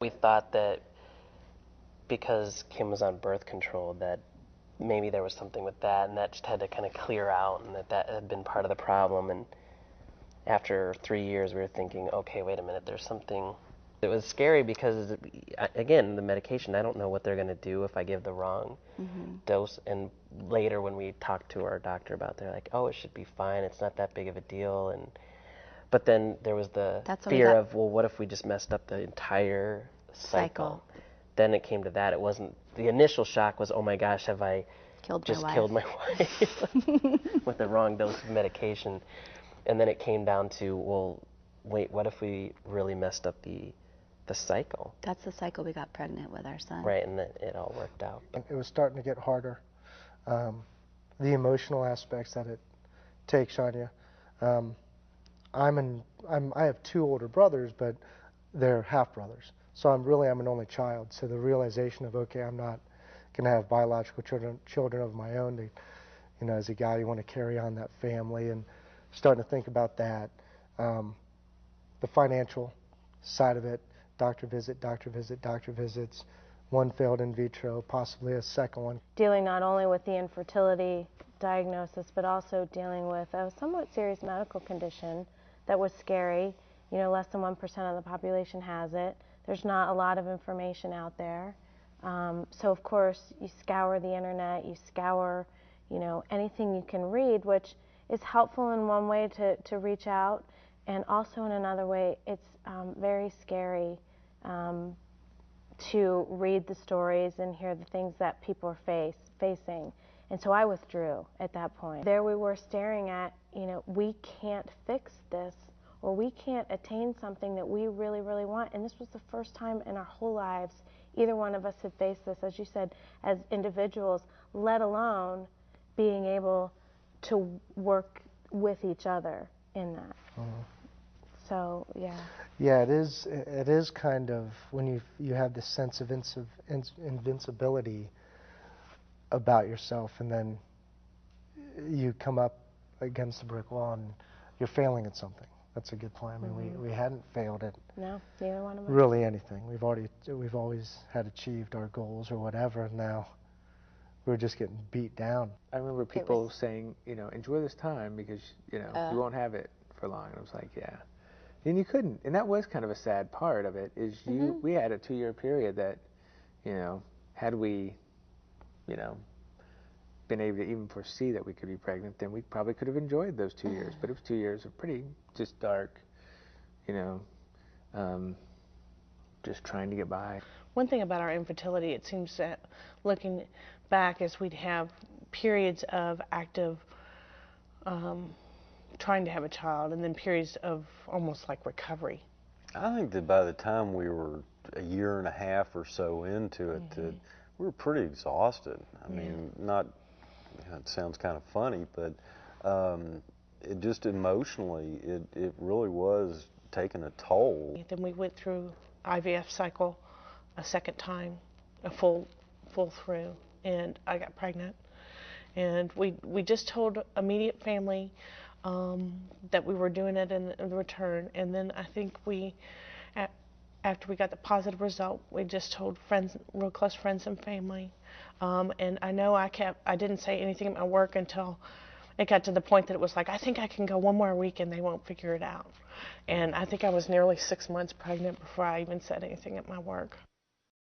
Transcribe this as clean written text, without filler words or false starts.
We thought that because Kim was on birth control that maybe there was something with that, and that just had to kind of clear out, and that had been part of the problem. And after 3 years, we were thinking, okay, wait a minute, there's something. It was scary because, again, the medication, I don't know what they're going to do if I give the wrong dose. And later when we talked to our doctor about it, they're like, oh, it should be fine. It's not that big of a deal. But then there was the fear of, well, what if we just messed up the entire cycle? Then it came to that. It wasn't, the initial shock was, oh my gosh, have I killed my wife with the wrong dose of medication? And then it came down to, well, wait, what if we really messed up the cycle? That's the cycle we got pregnant with our son. Right, and it all worked out. It was starting to get harder. The emotional aspects that it takes on you. I have 2 older brothers, but they're half brothers. So I'm an only child. So the realization of, okay, I'm not going to have biological children of my own. As a guy, you want to carry on that family, and starting to think about that. The financial side of it, doctor visits, one failed in vitro, possibly a second one. Dealing not only with the infertility diagnosis, but also dealing with a somewhat serious medical condition that was scary. Less than 1% of the population has it. There's not a lot of information out there. So of course, you scour the internet, you scour, anything you can read, which is helpful in one way to reach out, and also in another way, it's very scary to read the stories and hear the things that people are facing. And so I withdrew at that point. There we were staring at, we can't fix this, or we can't attain something that we really, really want. And this was the first time in our whole lives either one of us had faced this, as you said, as individuals, let alone being able to work with each other in that. So, yeah. Yeah, it is kind of, when you have this sense of invincibility about yourself, and then you come up against the brick wall and you're failing at something. That's a good point. I mean, we hadn't failed at no, neither one of us. Really anything. We've always had achieved our goals or whatever, and now we're just getting beat down. I remember people saying, enjoy this time because, you won't have it for long. And I was like, yeah. And you couldn't. And that was kind of a sad part of it, is we had a 2-year period that, had we, been able to even foresee that we could be pregnant, then we probably could have enjoyed those 2 years. But it was 2 years of pretty just dark, just trying to get by. One thing about our infertility, it seems that looking back, is we'd have periods of active trying to have a child, and then periods of almost like recovery. I think that by the time we were a year and a half or so into it, that we were pretty exhausted. I mean, it sounds kind of funny, but it just emotionally, it really was taking a toll. Then we went through IVF cycle a second time, a full through, and I got pregnant. And we just told immediate family that we were doing it in return. And then I think after we got the positive result, we just told friends, real close friends and family. And I know I didn't say anything at my work until it got to the point that it was like, I think I can go 1 more week and they won't figure it out. And I think I was nearly 6 months pregnant before I even said anything at my work.